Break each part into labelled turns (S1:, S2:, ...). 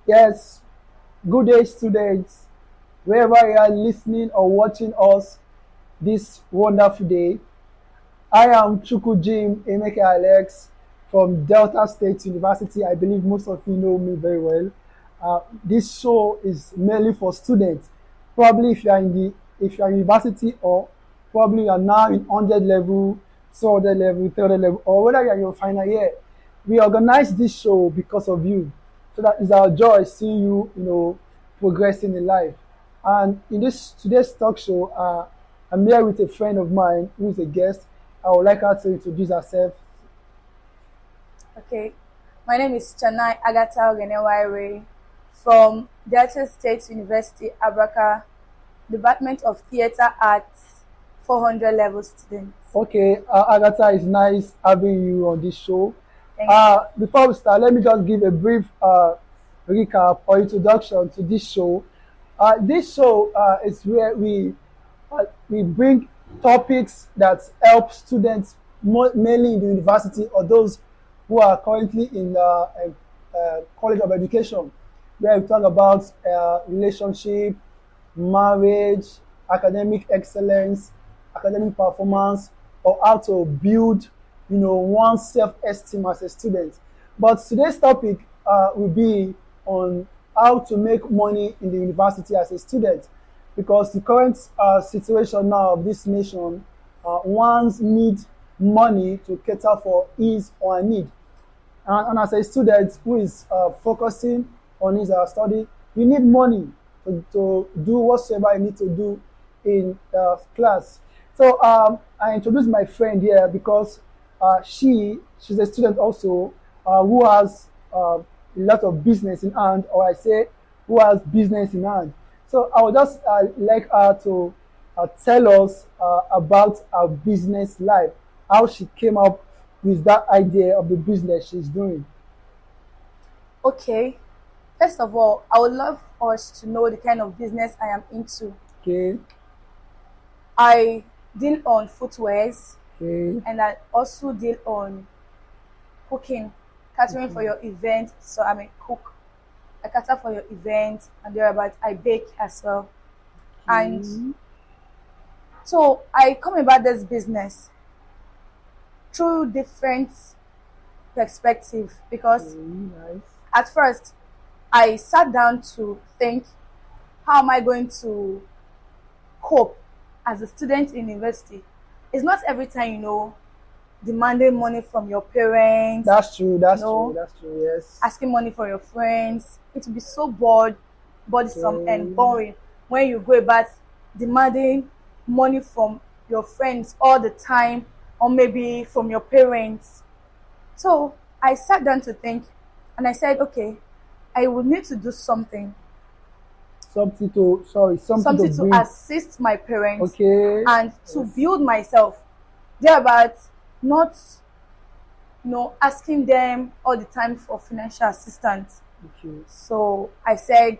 S1: Yes, good day, students. Wherever you are listening or watching us this wonderful day, I am Chuku Jim Emeka Alex from Delta State University. I believe most of you know me very well. This show is mainly for students. Probably if you are in university or probably you are now in 100 level, 200 level, 300 level, or whether you are in your final year. We organize this show because of you. So that is our joy seeing you, progressing in life. And in this today's talk show, I'm here with a friend of mine who is a guest. I would like her to introduce herself.
S2: Okay, my name is Chanai Agatha Ogenewaire from Delta State University, Abraka, Department of Theatre Arts, 400 level student.
S1: Okay, Agatha, it's nice having you on this show.
S2: Thank you.
S1: Before we start, let me just give a brief recap or introduction to this show. This show is where we bring topics that help students mainly in the university or those who are currently in college of education, where we talk about relationship, marriage, academic excellence, academic performance, or how to build, one's self-esteem as a student. But today's topic will be on how to make money in the university as a student, because the current situation now of this nation, one's need money to cater for his or her need. And as a student who is focusing on his study, you need money to do whatsoever you need to do in class. So I introduced my friend here because she's a student also who has a lot of business in hand, or I say who has business in hand. So I would just like her to tell us about her business life, how she came up with that idea of the business she's doing.
S2: Okay, first of all, I would love us to know the kind of business I am into.
S1: Okay,
S2: I deal on footwears
S1: okay,
S2: and I also deal on cooking, catering for your event. So I'm a cook. I cater for your event and thereabouts. I bake as well. And so I come about this business through different perspective because
S1: nice.
S2: at first I sat down to think, how am I going to cope as a student in university? It's not every time, demanding money from your parents,
S1: That's true. That's
S2: No.
S1: true. That's true. Yes.
S2: asking money from your friends. It will be so bothersome and boring when you go about demanding money from your friends all the time, or maybe from your parents. So I sat down to think and I said, okay, I will need to do something, something to
S1: bring.
S2: assist my parents
S1: Okay.
S2: and to
S1: Yes.
S2: build myself, thereby not asking them all the time for financial assistance.
S1: Okay.
S2: So I said,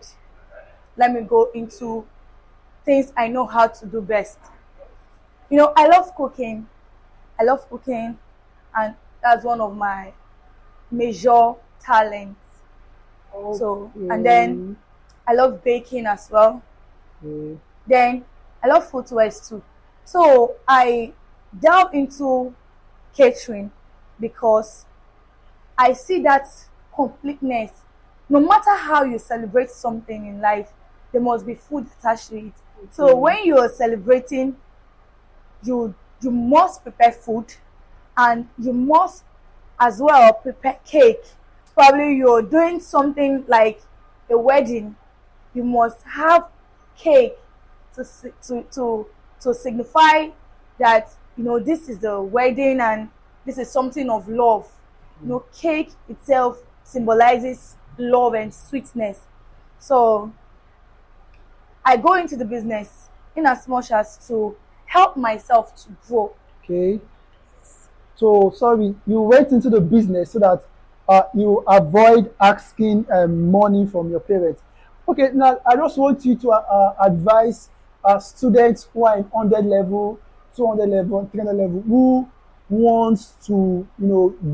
S2: let me go into things I know how to do best. I love cooking. And that's one of my major talents. So, and then I love baking as well.
S1: Okay.
S2: Then I love footwears too. So I delve into catering because I see that completeness. No matter how you celebrate something in life, there must be food attached to it. So when you are celebrating, you must prepare food, and you must as well prepare cake. Probably you're doing something like a wedding, you must have cake to signify that this is the wedding and this is something of love. Cake itself symbolizes love and sweetness. So I go into the business in as much as to help myself to grow.
S1: Okay. So sorry, you went into the business so that you avoid asking money from your parents. Okay, now I just want you to advise students who are in 100 level, 200 level, 300 level, who wants to,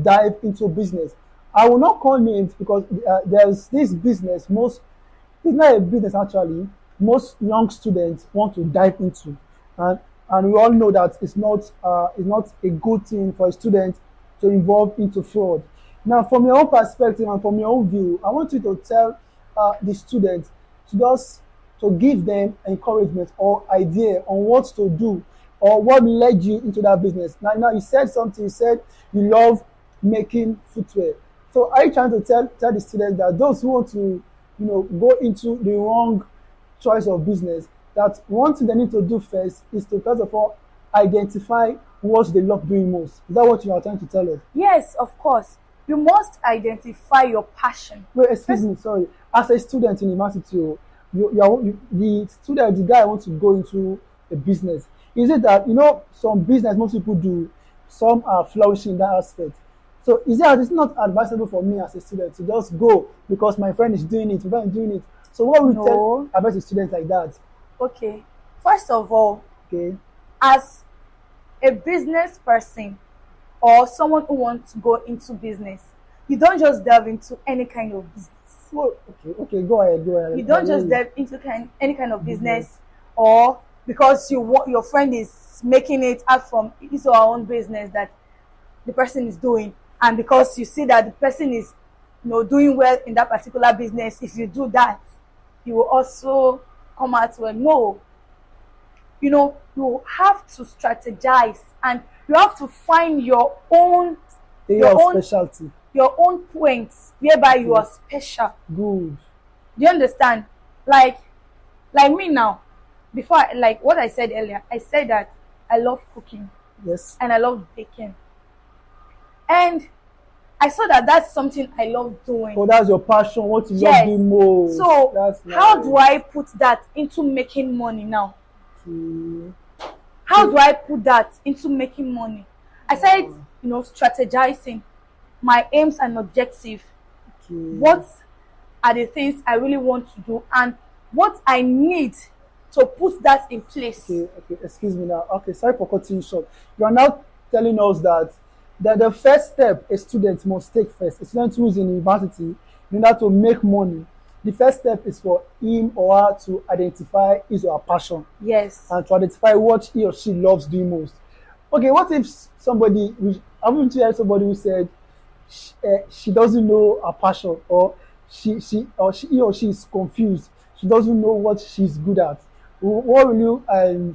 S1: dive into business. I will not call names because there's this business. It's not a business actually. Most young students want to dive into, and we all know that it's not a good thing for a student to involve into fraud. Now, from your own perspective and from your own view, I want you to tell the students to just to give them encouragement or idea on what to do or what led you into that business. Now you said something. You said you love making footwear. So are you trying to tell the students that those who want to, go into the wrong choice of business, that one thing they need to do first is to first of all identify what they love doing most? Is that what you are trying to tell us?
S2: Yes, of course. You must identify your passion.
S1: Wait, excuse me, sorry. As a student in university, the student, the guy wants to go into a business. Is it that some business most people do, some are flourishing in that aspect? So is it it's not advisable for me as a student to just go because my friend is doing it, my friend is doing it? So what would you tell about a student like that?
S2: Okay. First of all,
S1: Okay.
S2: as a business person or someone who wants to go into business, you don't just delve into any kind of business.
S1: Well, okay, go ahead.
S2: You don't just delve into any kind of business, or because your friend is making it out from his or her own business that the person is doing, and because you see that the person is doing well in that particular business, if you do that, you will also come out well. No, you have to strategize and you have to find your own
S1: specialty,
S2: your own points whereby you are special.
S1: Good.
S2: Do you understand? Like me now, before like what I said earlier, I said that I love cooking.
S1: Yes.
S2: And I love baking. And I saw that that's something I love doing.
S1: Oh, that's your passion, what you love doing most.
S2: So
S1: that's nice.
S2: How do I put that into making money now?
S1: Okay.
S2: How do I put that into making money? I started, strategizing my aims and objectives.
S1: Okay.
S2: What are the things I really want to do and what I need to put that in place.
S1: Okay, excuse me now. Okay, sorry for cutting you short. You are now telling us that the first step a student must take first, a student who is in university, in order to make money, the first step is for him or her to identify his or her passion.
S2: Yes.
S1: And to identify what he or she loves doing most. Okay, what if haven't you heard somebody who said she doesn't know her passion, or he or she is confused, she doesn't know what she's good at? What will you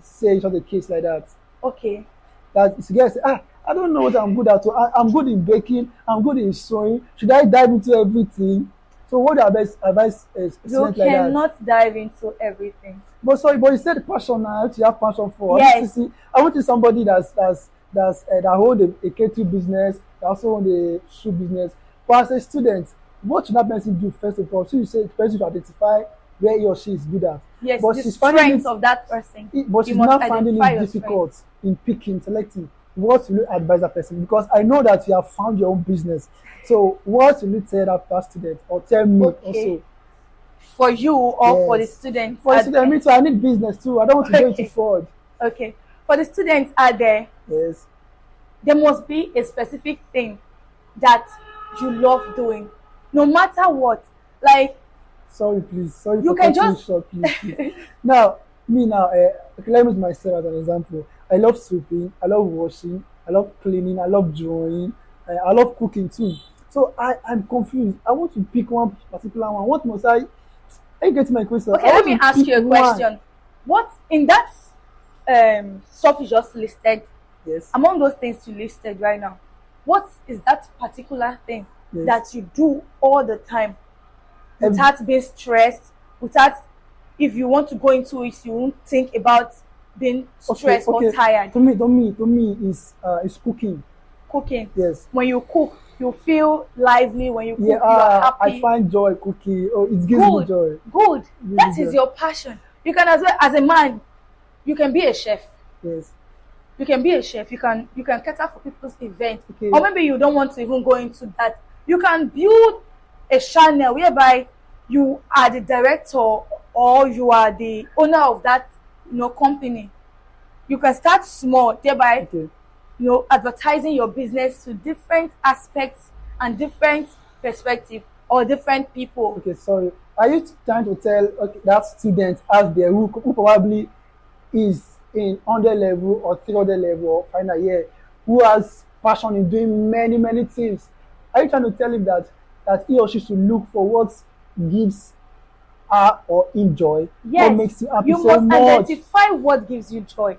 S1: say in such a case like that?
S2: Okay.
S1: That the guy say, I don't know what I'm good at. So I'm good in baking. I'm good in sewing. Should I dive into everything? So what advice is
S2: you
S1: like that?
S2: cannot dive into everything.
S1: But you said passion now. You have passion for.
S2: Yes.
S1: I want to see somebody that hold a catering business, that also own a shoe business. But as a student, what should that person do first of all? So you say the person should identify where he or she is good at.
S2: Yes,
S1: but
S2: the
S1: she's finding
S2: strength of that person.
S1: But she's not finding it difficult in picking, selecting. What will you advise that person? Because I know that you have found your own business. So what will you tell that student, or tell me also?
S2: For you or for the students?
S1: For the student, me too. I need business too. I don't want to go into fraud.
S2: Okay. For the students out there,
S1: yes,
S2: there must be a specific thing that you love doing, no matter what. Like,
S1: sorry, please. Sorry
S2: you
S1: for
S2: can
S1: cutting
S2: just
S1: short, please. Now, okay, let me use myself as an example. I love sweeping, I love washing, I love cleaning, I love drawing, I love cooking too. So I'm confused. I want to pick one particular one. What must I? Are you getting my question?
S2: Okay, let me ask you a question. What in that stuff you just listed?
S1: Yes.
S2: Among those things you listed right now, what is that particular thing that you do all the time without being stressed? Without, if you want to go into it, you won't think about being stressed or tired.
S1: To me, is cooking.
S2: Cooking.
S1: Yes.
S2: When you cook, you feel lively. When you cook, you are happy.
S1: I find joy cooking. Oh, it gives me joy.
S2: Good. That is your passion. You can as well, as a man, you can be a chef.
S1: Yes.
S2: You can be a chef. You can cater for people's events.
S1: Okay.
S2: Or maybe you don't want to even go into that. You can build a channel whereby you are the director or you are the owner of that company. You can start small, thereby advertising your business to different aspects and different perspective or different people.
S1: Okay, sorry. Are you trying to tell, okay, that student as there who probably is in 100 level or 300 level or final year, who has passion in doing many things? Are you trying to tell him that he or she should look for what gives her or him joy, what
S2: Yes,
S1: makes him happy
S2: you
S1: so
S2: must
S1: much?
S2: identify what gives you joy.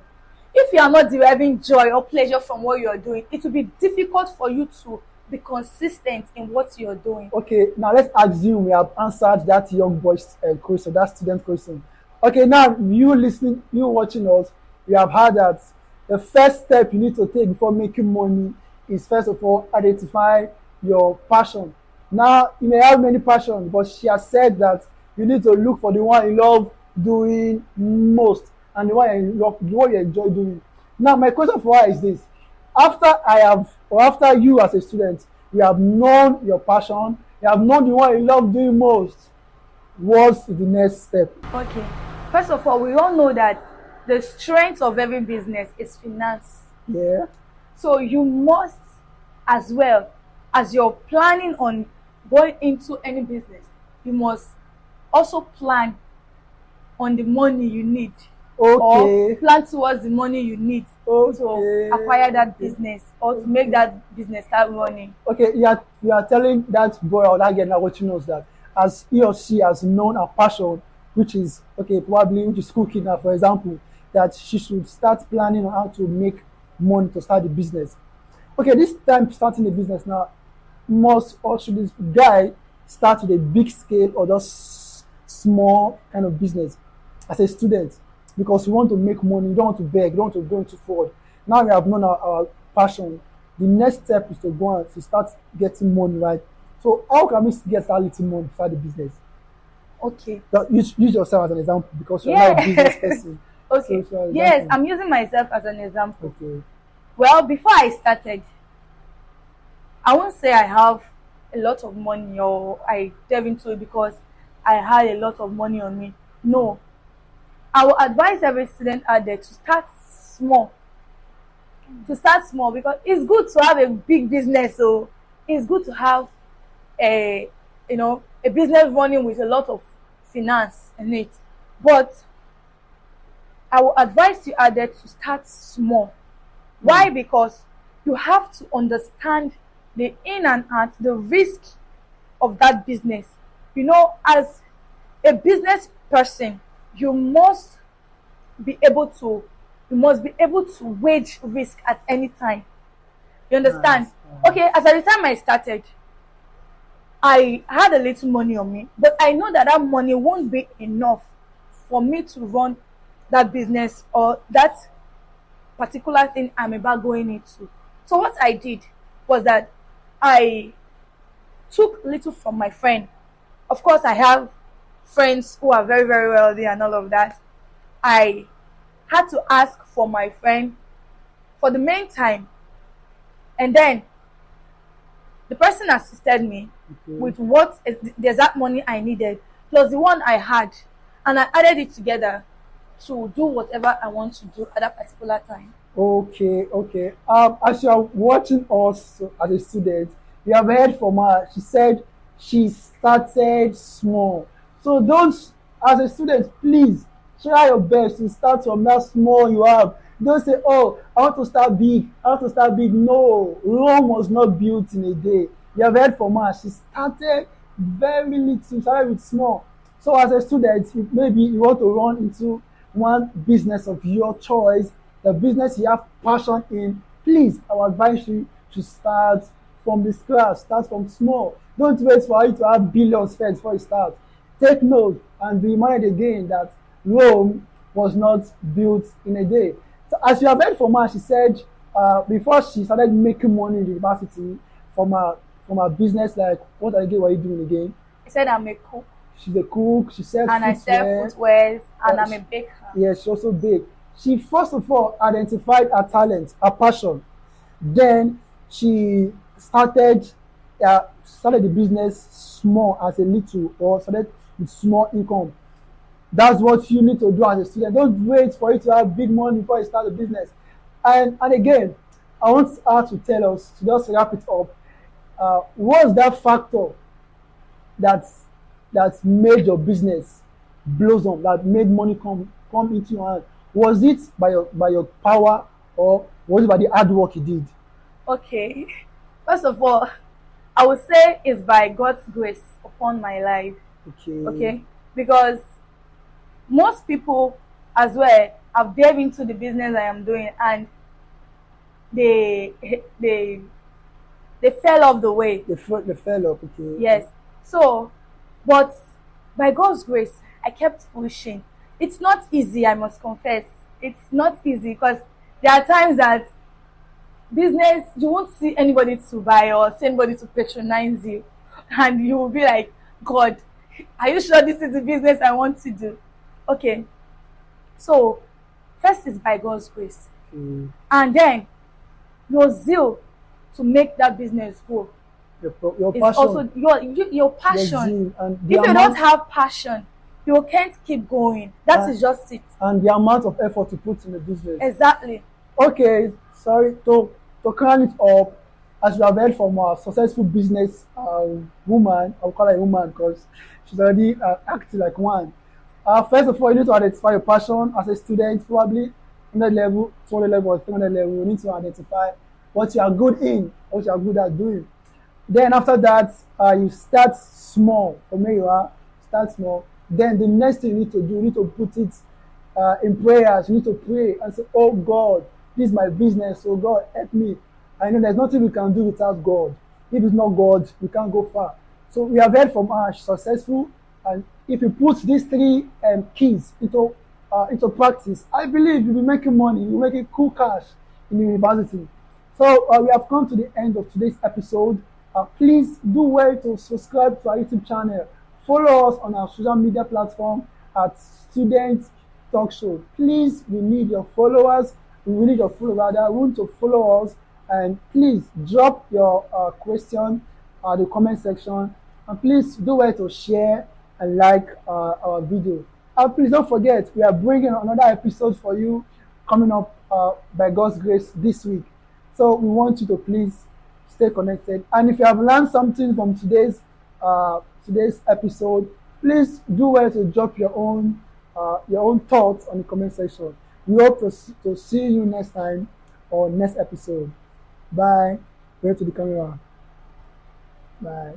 S2: If you are not deriving joy or pleasure from what you are doing, it will be difficult for you to be consistent in what you are doing.
S1: Okay, now let's assume we have answered that young boy's question, that student question. Okay, now you listening, you watching us, we have heard that the first step you need to take before making money is first of all identify your passion. Now you may have many passions, but she has said that you need to look for the one you love doing most and the one you love, the one you enjoy doing. Now my question for her is this: after I have, or after you as a student, you have known your passion, you have known the one you love doing most, what's the next step?
S2: Okay. First of all, we all know that the strength of every business is finance.
S1: Yeah.
S2: So you must, as well as you're planning on going into any business, you must also plan on the money you need, or
S1: Okay.
S2: plan towards the money you need
S1: Okay.
S2: to acquire that business or to make that business start running.
S1: Okay, you are telling that boy or that girl now what you knows that as he or she has known her passion, which is okay, probably which is cooking now, for example, that she should start planning on how to make money to start the business. Okay, this time starting a business now, must or should this guy start with a big scale or just small kind of business as a student? Because we want to make money, we don't want to beg, we don't want to go into fraud. Now we have known our passion. The next step is to go and to start getting money, right? So how can we get that little money to start the business?
S2: Okay.
S1: Now, use yourself as an example because you're not a business person.
S2: Okay.
S1: So
S2: Yes,
S1: example.
S2: I'm using myself as an example.
S1: Okay.
S2: Well, before I started, I won't say I have a lot of money or I delve into it because I had a lot of money on me. No. I will advise every student out there to start small. To start small, because it's good to have a big business, so it's good to have a a business running with a lot of finance in it. But I will advise you out there to start small. Why? Because you have to understand the in and out, the risk of that business. As a business person, you must be able to wage risk at any time. You understand?
S1: Nice.
S2: Okay, as at the time I started, I had a little money on me, but I know that that money won't be enough for me to run that business or that particular thing I'm about going into. So what I did was that I took little from my friend. Of course, I have friends who are very wealthy and all of that. I had to ask for my friend for the main time, and then the person assisted me with what is the exact money I needed plus the one I had, and I added it together to do whatever I want to do at that particular time.
S1: Okay. As you are watching us as a student, you have heard from her. She said she started small. So don't, as a student, please try your best to start from that small you have. Don't say, "Oh, I want to start big. I want to start big." No, Rome was not built in a day. You have heard from her. She started very little, started with small. So as a student, maybe you want to run into one business of your choice, the business you have passion in, please, I would advise you to start from the scratch, start from small. Don't wait for you to have billions first before you start. Take note and be reminded again that Rome was not built in a day. So as you have heard from her, she said before she started making money in the university from her business, like what again were you doing again?
S2: I said I'm a cook.
S1: She's a cook, she sells
S2: And I sell footwear and I'm a baker.
S1: Yes, she also bake. She first of all identified her talent, her passion. Then she started the business small as a little, or started with small income. That's what you need to do as a student. Don't wait for you to have big money before you start a business. And again, I want her to tell us, to just wrap it up, what's that factor that's that made your business blossom, that made money come into your hand? Was it by your power, or was it by the hard work you did?
S2: Okay. First of all, I would say it's by God's grace upon my life.
S1: Okay.
S2: Okay, because most people as well have delved into the business I am doing, and they they they fell off the way.
S1: They fell up. Okay.
S2: Yes. So, but by God's grace, I kept pushing. It's not easy, I must confess. It's not easy because there are times that business you won't see anybody to buy or see anybody to patronize you, and you will be like, God, are you sure this is the business I want to do? Okay. So, first is by God's grace,
S1: Okay.
S2: and then your zeal to make that business grow
S1: Your
S2: is
S1: passion,
S2: also your passion.
S1: your zeal, and
S2: If you don't have passion, you can't keep going. That is just it.
S1: and the amount of effort you put in the business.
S2: Exactly.
S1: Okay, sorry, to crown it up, as you have heard from our successful business woman, I'll call her a woman because she's already acting like one. First of all, you need to identify your passion as a student, probably 100 level, 200 level, or 300 level. You need to identify what you are good in, what you are good at doing. Then after that, you start small. From where you are, start small. Then the next thing you need to do, you need to put it in prayers. You need to pray and say, "Oh God, this is my business. Oh God, help me." I know there's nothing we can do without God. If it's not God, we can't go far. So we have heard from her, she's successful, and if you put these three keys into practice, I believe you'll be making money. You'll be making cool cash in the university. So we have come to the end of today's episode. Please do well to subscribe to our YouTube channel. Follow us on our social media platform at Student Talk Show. Please, we need your followers. We need your followers. We want to follow us. And please drop your question in the comment section. And please do well to share and like our video. Please don't forget, we are bringing another episode for you coming up by God's grace this week. So we want you to please stay connected. And if you have learned something from today's episode, please do well to drop your own thoughts on the comment section. We hope to see you next time or next episode. Bye. Wave to the camera. Bye.